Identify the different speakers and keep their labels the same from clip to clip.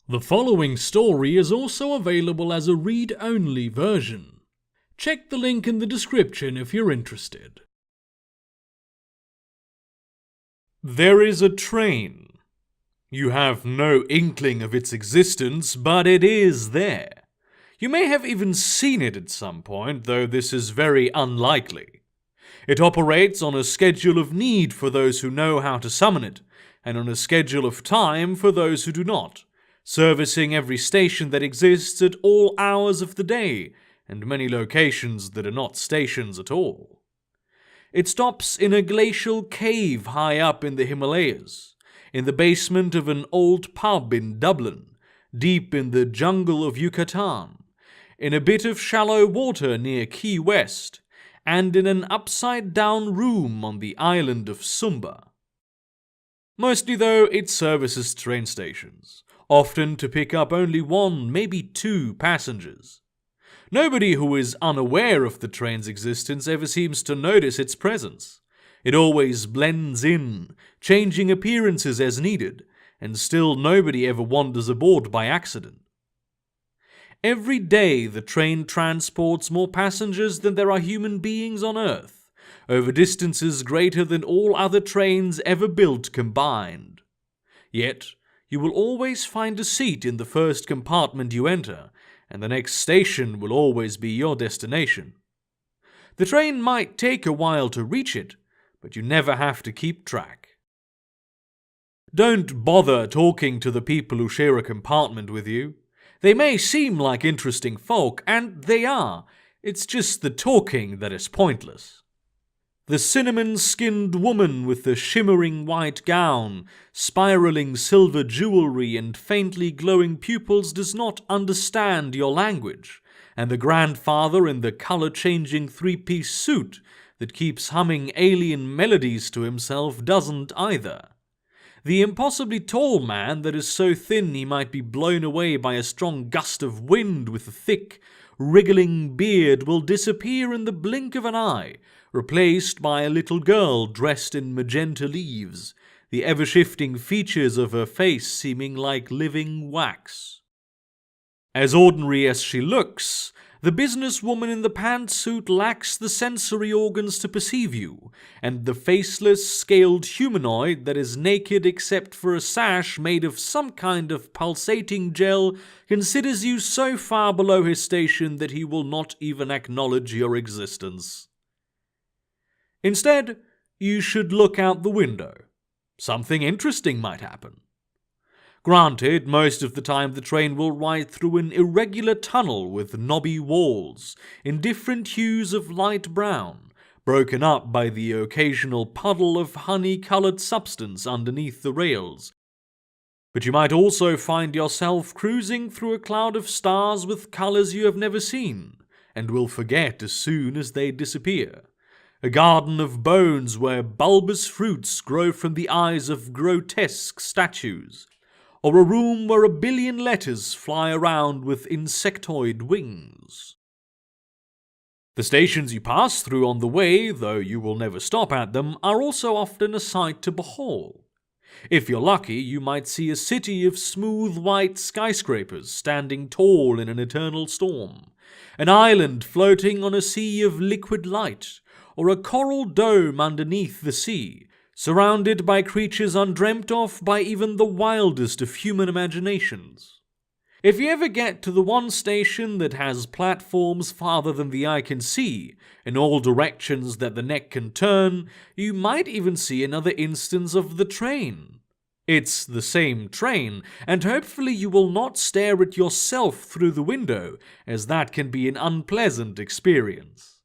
Speaker 1: The following story is also available as a read-only version. Check the link in the description if you're interested. There is a train. You have no inkling of its existence, but it is there. You may have even seen it at some point, though this is very unlikely. It operates on a schedule of need for those who know how to summon it, and on a schedule of time for those who do not, servicing every station that exists at all hours of the day, and many locations that are not stations at all. It stops in a glacial cave high up in the Himalayas, in the basement of an old pub in Dublin, deep in the jungle of Yucatan, in a bit of shallow water near Key West, and in an upside-down room on the island of Sumba. Mostly though, it services train stations, often to pick up only one, maybe two passengers. Nobody who is unaware of the train's existence ever seems to notice its presence. It always blends in, changing appearances as needed, and still nobody ever wanders aboard by accident. Every day the train transports more passengers than there are human beings on Earth, over distances greater than all other trains ever built combined. Yet, you will always find a seat in the first compartment you enter, and the next station will always be your destination. The train might take a while to reach it, but you never have to keep track. Don't bother talking to the people who share a compartment with you. They may seem like interesting folk, and they are. It's just the talking that is pointless. The cinnamon-skinned woman with the shimmering white gown, spiraling silver jewelry, and faintly glowing pupils does not understand your language, and the grandfather in the color-changing three-piece suit that keeps humming alien melodies to himself doesn't either. The impossibly tall man that is so thin he might be blown away by a strong gust of wind with a thick, wriggling beard will disappear in the blink of an eye, replaced by a little girl dressed in magenta leaves, the ever-shifting features of her face seeming like living wax. As ordinary as she looks, the businesswoman in the pantsuit lacks the sensory organs to perceive you, and the faceless, scaled humanoid that is naked except for a sash made of some kind of pulsating gel considers you so far below his station that he will not even acknowledge your existence. Instead, you should look out the window. Something interesting might happen. Granted, most of the time the train will ride through an irregular tunnel with knobby walls, in different hues of light brown, broken up by the occasional puddle of honey-colored substance underneath the rails. But you might also find yourself cruising through a cloud of stars with colors you have never seen, and will forget as soon as they disappear. A garden of bones where bulbous fruits grow from the eyes of grotesque statues, or a room where 1 billion letters fly around with insectoid wings. The stations you pass through on the way, though you will never stop at them, are also often a sight to behold. If you're lucky, you might see a city of smooth white skyscrapers standing tall in an eternal storm, an island floating on a sea of liquid light, or a coral dome underneath the sea, surrounded by creatures undreamt of by even the wildest of human imaginations. If you ever get to the one station that has platforms farther than the eye can see, in all directions that the neck can turn, you might even see another instance of the train. It's the same train, and hopefully you will not stare at yourself through the window, as that can be an unpleasant experience.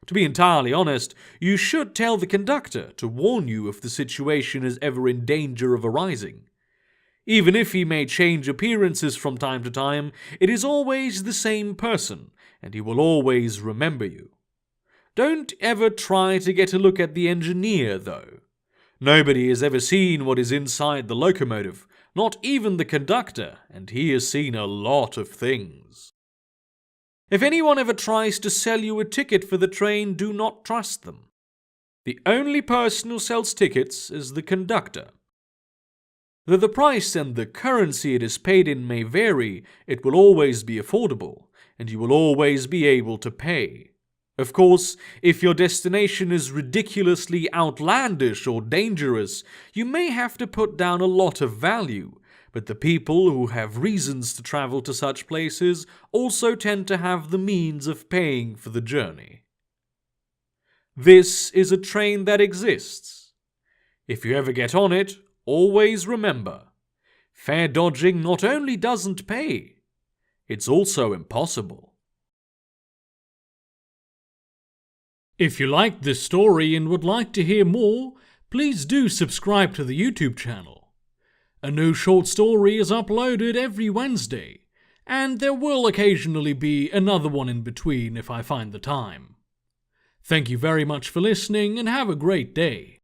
Speaker 1: To be entirely honest, you should tell the conductor to warn you if the situation is ever in danger of arising. Even if he may change appearances from time to time, it is always the same person, and he will always remember you. Don't ever try to get a look at the engineer, though. Nobody has ever seen what is inside the locomotive, not even the conductor, and he has seen a lot of things. If anyone ever tries to sell you a ticket for the train, do not trust them. The only person who sells tickets is the conductor. Though the price and the currency it is paid in may vary, it will always be affordable, and you will always be able to pay. Of course, if your destination is ridiculously outlandish or dangerous, you may have to put down a lot of value, but the people who have reasons to travel to such places also tend to have the means of paying for the journey. This is a train that exists. If you ever get on it, always remember, fare dodging not only doesn't pay, it's also impossible. If you liked this story and would like to hear more, please do subscribe to the YouTube channel. A new short story is uploaded every Wednesday, and there will occasionally be another one in between if I find the time. Thank you very much for listening and have a great day.